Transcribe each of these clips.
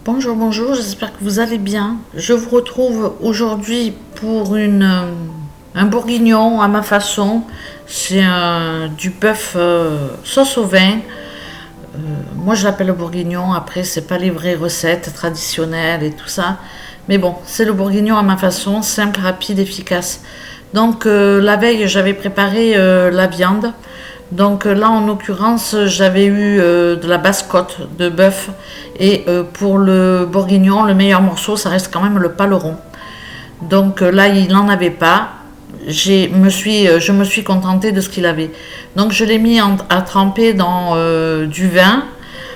Bonjour, bonjour, j'espère que vous allez bien. Je vous retrouve aujourd'hui pour un bourguignon à ma façon. C'est du bœuf sauce au vin. Moi je l'appelle le bourguignon, après c'est pas les vraies recettes traditionnelles et tout ça. Mais bon, c'est le bourguignon à ma façon, simple, rapide, efficace. Donc la veille j'avais préparé la viande. Donc là, en l'occurrence, j'avais eu de la basse côte de bœuf. Et pour le bourguignon, le meilleur morceau, ça reste quand même le paleron. Donc là, il n'en avait pas. Je me suis contentée de ce qu'il avait. Donc je l'ai mis à tremper dans du vin,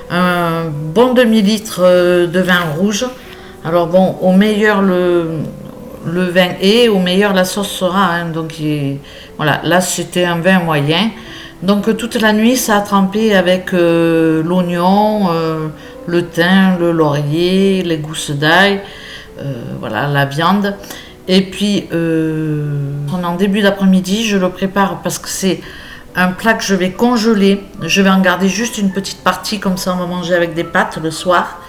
un bon demi-litre de vin rouge. Alors bon, au meilleur le vin est, au meilleur la sauce sera. Hein. Donc voilà, là c'était un vin moyen. Donc toute la nuit, ça a trempé avec l'oignon, le thym, le laurier, les gousses d'ail, voilà, la viande. Et puis, en début d'après-midi, je le prépare parce que c'est un plat que je vais congeler. Je vais en garder juste une petite partie, comme ça on va manger avec des pâtes le soir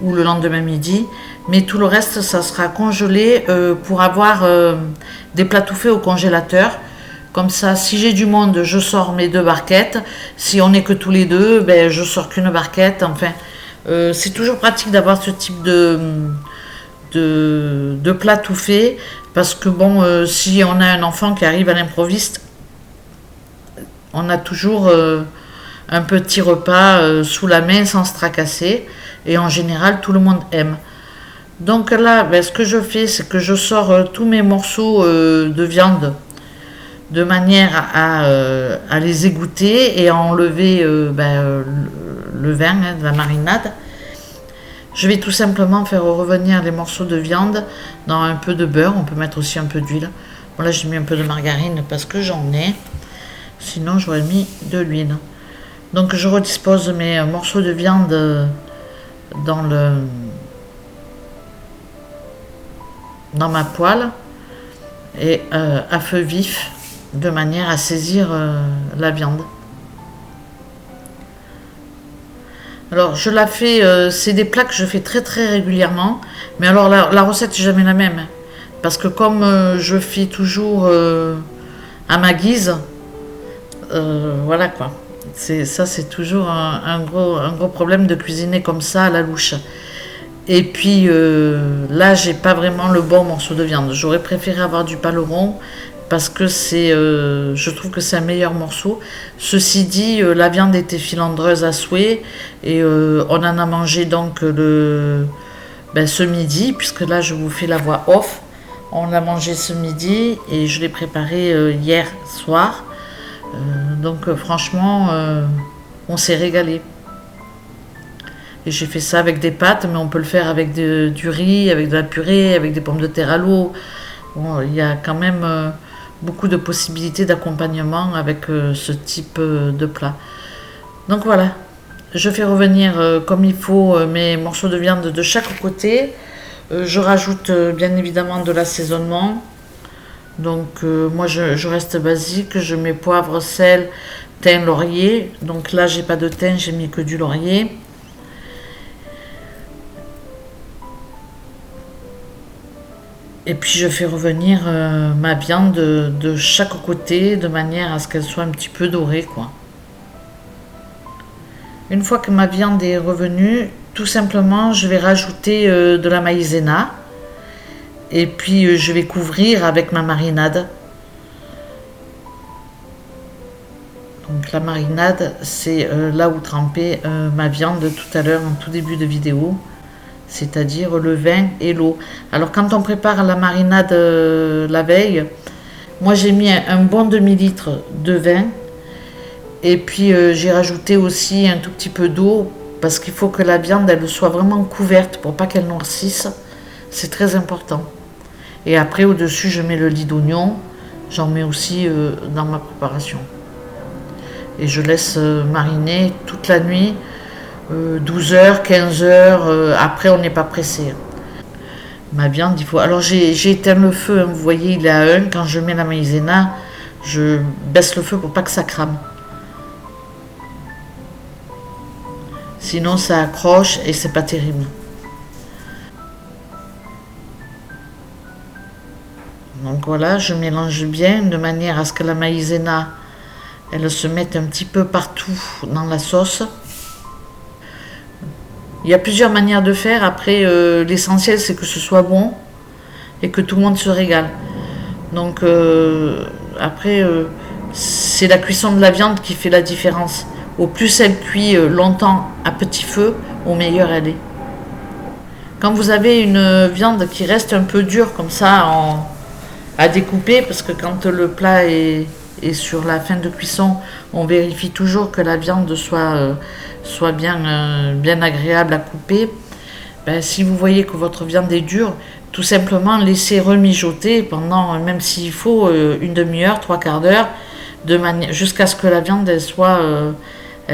ou le lendemain midi. Mais tout le reste, ça sera congelé pour avoir des plats tout faits au congélateur. Comme ça, si j'ai du monde, je sors mes 2 barquettes. Si on n'est que tous les deux, ben, je sors qu'une barquette. Enfin, c'est toujours pratique d'avoir ce type de plat tout fait. Parce que bon, si on a un enfant qui arrive à l'improviste, on a toujours un petit repas sous la main sans se tracasser. Et en général, tout le monde aime. Donc là, ben, ce que je fais, c'est que je sors tous mes morceaux de viande de manière à les égoutter et à enlever le vin de la marinade. Je vais tout simplement faire revenir les morceaux de viande dans un peu de beurre. On peut mettre aussi un peu d'huile. Bon, là, j'ai mis un peu de margarine parce que j'en ai. Sinon, j'aurais mis de l'huile. Donc, je redispose mes morceaux de viande dans ma poêle et à feu vif, de manière à saisir la viande. Alors je la fais, c'est des plats que je fais très très régulièrement, mais alors la recette n'est jamais la même, parce que comme je fais toujours à ma guise, voilà quoi. C'est toujours un gros problème de cuisiner comme ça à la louche. Et puis là, j'ai pas vraiment le bon morceau de viande. J'aurais préféré avoir du paleron parce que je trouve que c'est un meilleur morceau. Ceci dit, la viande était filandreuse à souhait et on en a mangé donc ce midi, puisque là je vous fais la voix off. On l'a mangé ce midi et je l'ai préparé hier soir. Donc franchement, on s'est régalé. Et j'ai fait ça avec des pâtes, mais on peut le faire avec du riz, avec de la purée, avec des pommes de terre à l'eau. Bon, il y a quand même beaucoup de possibilités d'accompagnement avec ce type de plat. Donc voilà, je fais revenir comme il faut mes morceaux de viande de chaque côté. Je rajoute bien évidemment de l'assaisonnement. Donc moi je reste basique, je mets poivre, sel, thym, laurier. Donc là j'ai pas de thym, j'ai mis que du laurier. Et puis je fais revenir ma viande de chaque côté de manière à ce qu'elle soit un petit peu dorée, quoi. Une fois que ma viande est revenue, tout simplement je vais rajouter de la maïzena et puis je vais couvrir avec ma marinade. Donc la marinade, c'est là où tremper ma viande tout à l'heure en tout début de vidéo. C'est-à-dire le vin et l'eau. Alors quand on prépare la marinade la veille, moi j'ai mis un bon demi-litre de vin et puis j'ai rajouté aussi un tout petit peu d'eau parce qu'il faut que la viande elle soit vraiment couverte pour pas qu'elle noircisse. C'est très important. Et après au-dessus je mets le lit d'oignon, j'en mets aussi dans ma préparation. Et je laisse mariner toute la nuit. 12 heures, 15 heures, après on n'est pas pressé. Ma viande, il faut. Alors j'ai éteint le feu, hein, vous voyez, il est à 1. Quand je mets la maïzena, je baisse le feu pour pas que ça crame. Sinon ça accroche et c'est pas terrible. Donc voilà, je mélange bien de manière à ce que la maïzena, elle se mette un petit peu partout dans la sauce. Il y a plusieurs manières de faire. Après, l'essentiel, c'est que ce soit bon et que tout le monde se régale. Donc après, c'est la cuisson de la viande qui fait la différence. Au plus elle cuit longtemps à petit feu, au meilleur elle est. Quand vous avez une viande qui reste un peu dure comme ça à découper, parce que quand le plat est sur la fin de cuisson, on vérifie toujours que la viande soit bien agréable à couper. Ben, si vous voyez que votre viande est dure, tout simplement laissez remijoter pendant, même s'il faut, une demi-heure, trois quarts d'heure, jusqu'à ce que la viande elle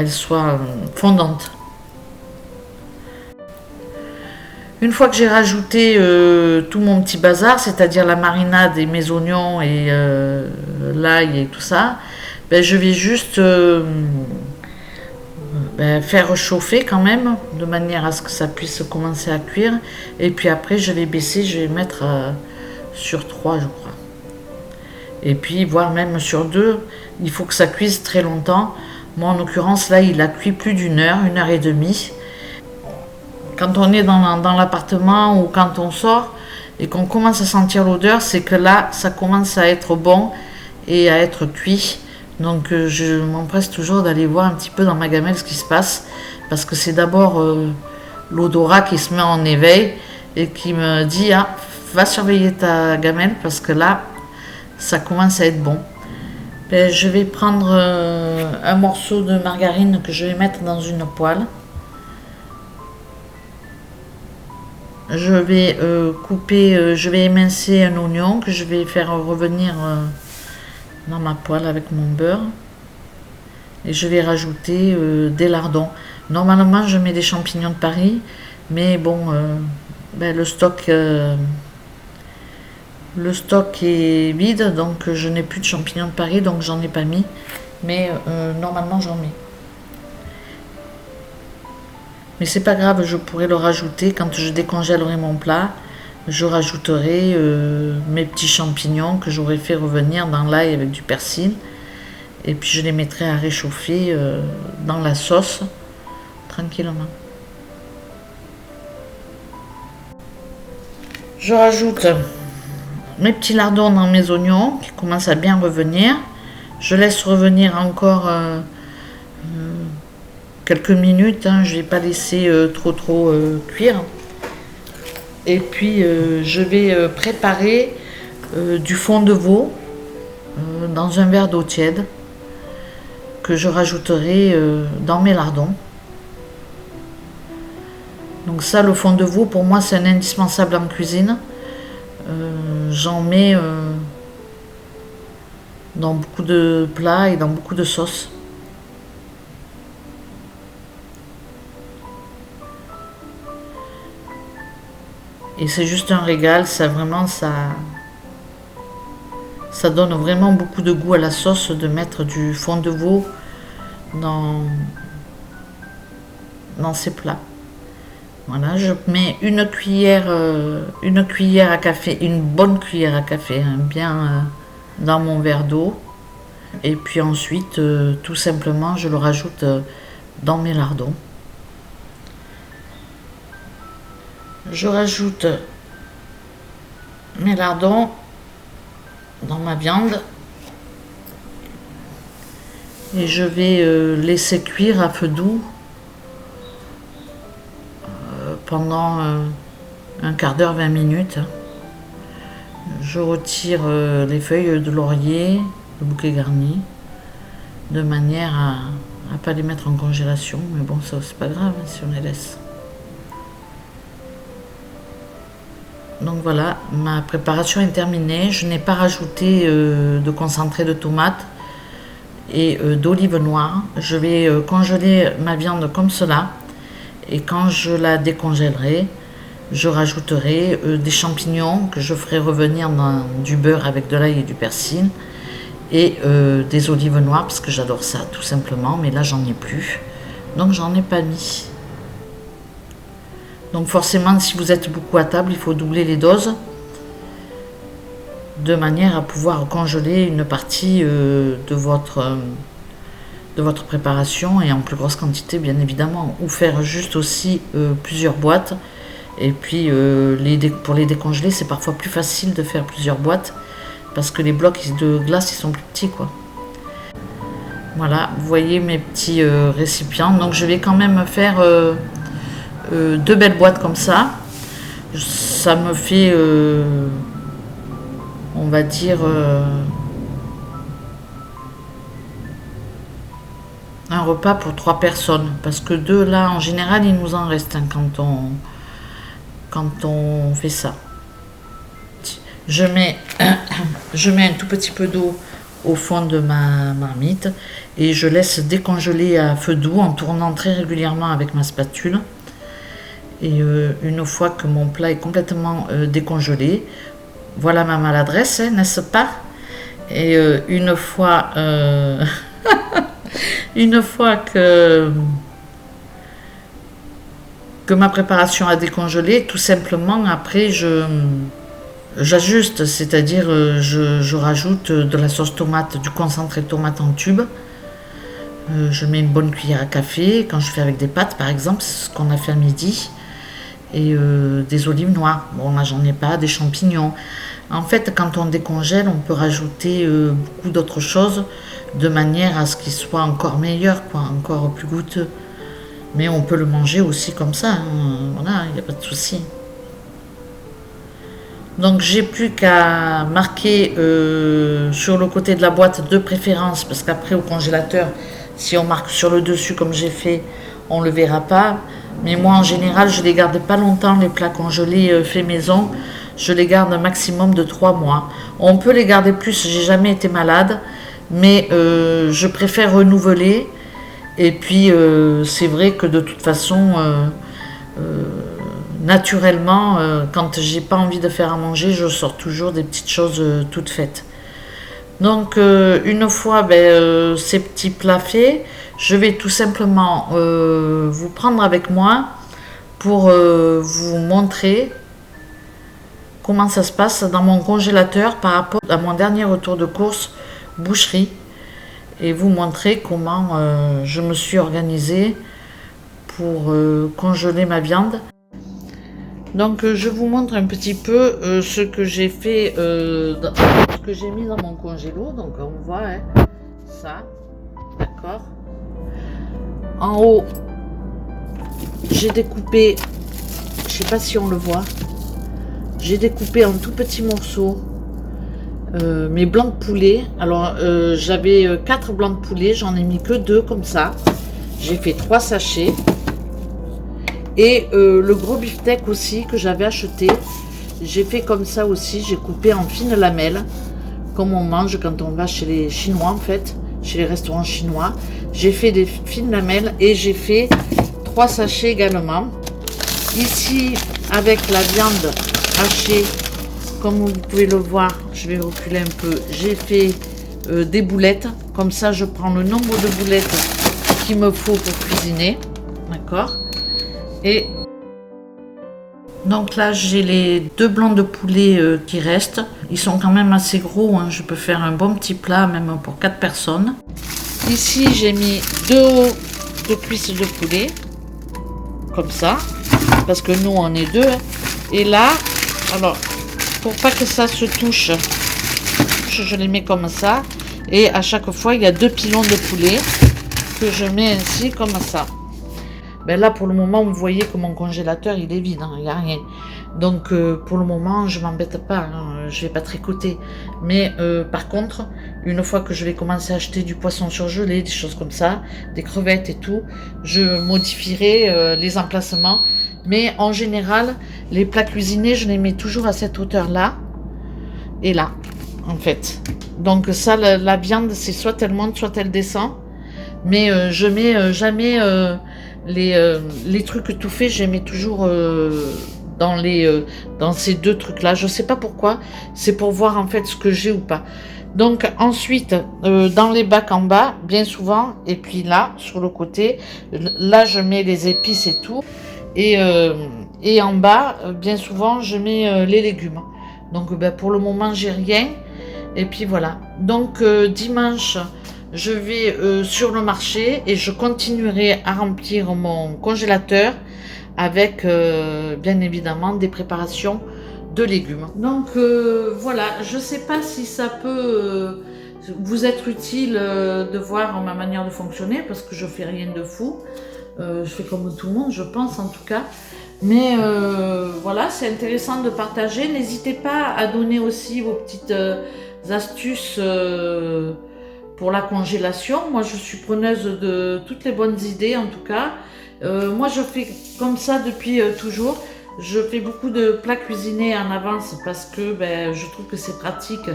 soit fondante. Une fois que j'ai rajouté tout mon petit bazar, c'est-à-dire la marinade et mes oignons et l'ail et tout ça, ben, je vais juste faire chauffer quand même, de manière à ce que ça puisse commencer à cuire. Et puis après, je vais baisser, je vais mettre sur 3, je crois. Et puis, voire même sur 2, il faut que ça cuise très longtemps. Moi, en l'occurrence, là, il a cuit plus d'une heure et demie. Quand on est dans l'appartement ou quand on sort et qu'on commence à sentir l'odeur, c'est que là, ça commence à être bon et à être cuit. Donc je m'empresse toujours d'aller voir un petit peu dans ma gamelle ce qui se passe, parce que c'est d'abord l'odorat qui se met en éveil et qui me dit ah, va surveiller ta gamelle parce que là, ça commence à être bon. Ben, je vais prendre un morceau de margarine que je vais mettre dans une poêle. Je vais couper, je vais émincer un oignon que je vais faire revenir dans ma poêle avec mon beurre. Et je vais rajouter des lardons. Normalement, je mets des champignons de Paris, mais bon, le stock est vide, donc je n'ai plus de champignons de Paris, donc j'en ai pas mis. Mais normalement, j'en mets. Mais c'est pas grave, je pourrais le rajouter quand je décongèlerai mon plat. Je rajouterai mes petits champignons que j'aurais fait revenir dans l'ail avec du persil. Et puis je les mettrai à réchauffer dans la sauce tranquillement. Je rajoute mes petits lardons dans mes oignons qui commencent à bien revenir. Je laisse revenir encore quelques minutes, hein, je ne vais pas laisser trop cuire. Et puis je vais préparer du fond de veau dans un verre d'eau tiède que je rajouterai dans mes lardons. Donc ça, le fond de veau, pour moi, c'est un indispensable en cuisine. J'en mets dans beaucoup de plats et dans beaucoup de sauces. Et c'est juste un régal, ça donne vraiment beaucoup de goût à la sauce de mettre du fond de veau dans ces plats. Voilà, je mets une cuillère à café, une bonne cuillère à café, hein, bien dans mon verre d'eau. Et puis ensuite, tout simplement, je le rajoute dans mes lardons. Je rajoute mes lardons dans ma viande et je vais laisser cuire à feu doux pendant un quart d'heure, 20 minutes. Je retire les feuilles de laurier, le bouquet garni, de manière à ne pas les mettre en congélation, mais bon, ça c'est pas grave si on les laisse. Donc voilà, ma préparation est terminée. Je n'ai pas rajouté de concentré de tomate et d'olive noire. Je vais congeler ma viande comme cela. Et quand je la décongèlerai, je rajouterai des champignons que je ferai revenir dans du beurre avec de l'ail et du persil. Et des olives noires parce que j'adore ça tout simplement. Mais là, j'en ai plus. Donc j'en ai pas mis. Donc forcément, si vous êtes beaucoup à table, il faut doubler les doses. de manière à pouvoir congeler une partie de votre préparation et en plus grosse quantité bien évidemment, ou faire juste aussi plusieurs boîtes. Et puis pour les décongeler, c'est parfois plus facile de faire plusieurs boîtes parce que les blocs de glace ils sont plus petits quoi. Voilà, vous voyez mes petits récipients. Donc je vais quand même faire deux belles boîtes comme ça. Ça me fait, on va dire, un repas pour 3 personnes. Parce que deux là, en général, il nous en reste hein, quand on fait ça. Je mets un tout petit peu d'eau au fond de ma marmite et je laisse décongeler à feu doux en tournant très régulièrement avec ma spatule. Et une fois que mon plat est complètement décongelé, voilà ma maladresse, hein, n'est-ce pas? Et une fois que ma préparation a décongelé, tout simplement après j'ajuste, c'est-à-dire je rajoute de la sauce tomate, du concentré de tomate en tube. Je mets une bonne cuillère à café quand je fais avec des pâtes par exemple, c'est ce qu'on a fait à midi. Et des olives noires, bon là j'en ai pas, des champignons. En fait quand on décongèle on peut rajouter beaucoup d'autres choses de manière à ce qu'il soit encore meilleur, quoi, encore plus goûteux. Mais on peut le manger aussi comme ça, hein. Voilà, il n'y a pas de souci. Donc j'ai plus qu'à marquer sur le côté de la boîte de préférence, parce qu'après au congélateur, si on marque sur le dessus comme j'ai fait, on ne le verra pas. Mais moi en général, je les garde pas longtemps, les plats congelés faits maison. Je les garde un maximum de 3 mois. On peut les garder plus, j'ai jamais été malade, mais je préfère renouveler. Et puis c'est vrai que de toute façon... naturellement, quand j'ai pas envie de faire à manger, je sors toujours des petites choses toutes faites. Donc une fois ces petits plats faits, je vais tout simplement vous prendre avec moi pour vous montrer comment ça se passe dans mon congélateur par rapport à mon dernier retour de course boucherie et vous montrer comment je me suis organisée pour congeler ma viande. Donc je vous montre un petit peu ce que j'ai fait, ce que j'ai mis dans mon congélo. Donc on voit hein, ça, d'accord. En haut, j'ai découpé, je sais pas si on le voit, j'ai découpé en tout petits morceaux mes blancs de poulet. Alors j'avais 4 blancs de poulet, j'en ai mis que 2 comme ça. J'ai fait 3 sachets. Et le gros beefsteak aussi que j'avais acheté, j'ai fait comme ça aussi, j'ai coupé en fines lamelles, comme on mange quand on va chez les Chinois en fait, chez les restaurants chinois. J'ai fait des fines lamelles et j'ai fait 3 sachets également. Ici, avec la viande hachée, comme vous pouvez le voir, je vais reculer un peu, j'ai fait des boulettes. Comme ça, je prends le nombre de boulettes qu'il me faut pour cuisiner, d'accord. Et donc là j'ai les 2 blancs de poulet qui restent. Ils sont quand même assez gros, hein. Je peux faire un bon petit plat même pour 4 personnes. Ici j'ai mis 2 hauts de cuisses de poulet, comme ça, parce que nous on est 2. Et là, alors pour pas que ça se touche, je les mets comme ça. Et à chaque fois il y a 2 pilons de poulet que je mets ainsi comme ça. Ben là pour le moment vous voyez que mon congélateur il est vide, hein, il n'y a rien. Donc pour le moment je m'embête pas, hein, je vais pas tricoter. Mais par contre une fois que je vais commencer à acheter du poisson surgelé, des choses comme ça, des crevettes et tout, je modifierai les emplacements. Mais en général les plats cuisinés je les mets toujours à cette hauteur là et là en fait. Donc ça la viande c'est soit elle monte soit elle descend. Mais je mets jamais les trucs tout faits, je les mets toujours dans ces 2 trucs là. Je sais pas pourquoi, c'est pour voir en fait ce que j'ai ou pas. Donc ensuite dans les bacs en bas bien souvent, et puis là sur le côté, là je mets les épices et tout, et en bas bien souvent je mets les légumes. Donc pour le moment, j'ai rien. Et puis voilà. Donc dimanche, je vais sur le marché et je continuerai à remplir mon congélateur avec bien évidemment des préparations de légumes. Donc voilà, je sais pas si ça peut vous être utile de voir ma manière de fonctionner parce que je fais rien de fou. Je fais comme tout le monde, je pense en tout cas. Mais voilà, c'est intéressant de partager. N'hésitez pas à donner aussi vos petites astuces pour la congélation. Moi, je suis preneuse de toutes les bonnes idées en tout cas. Moi, je fais comme ça depuis toujours. Je fais beaucoup de plats cuisinés en avance parce que je trouve que c'est pratique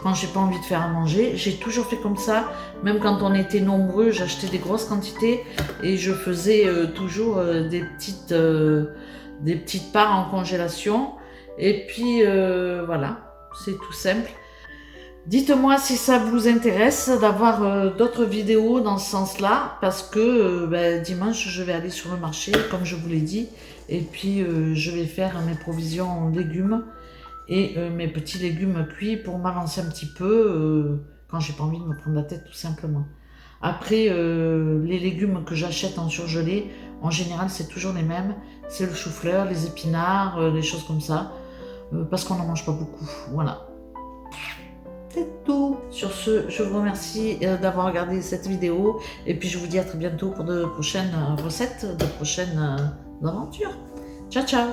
quand j'ai pas envie de faire à manger. J'ai toujours fait comme ça, même quand on était nombreux, j'achetais des grosses quantités et je faisais toujours des petites parts en congélation. Et puis voilà, c'est tout simple. Dites-moi si ça vous intéresse d'avoir d'autres vidéos dans ce sens-là, parce que dimanche, je vais aller sur le marché, comme je vous l'ai dit, et puis je vais faire mes provisions en légumes et mes petits légumes cuits pour m'avancer un petit peu quand j'ai pas envie de me prendre la tête tout simplement. Après, les légumes que j'achète en surgelé, en général, c'est toujours les mêmes. C'est le chou-fleur, les épinards, les choses comme ça, parce qu'on n'en mange pas beaucoup. Voilà. C'est tout. Sur ce, je vous remercie d'avoir regardé cette vidéo et puis je vous dis à très bientôt pour de prochaines recettes, de prochaines aventures. Ciao, ciao!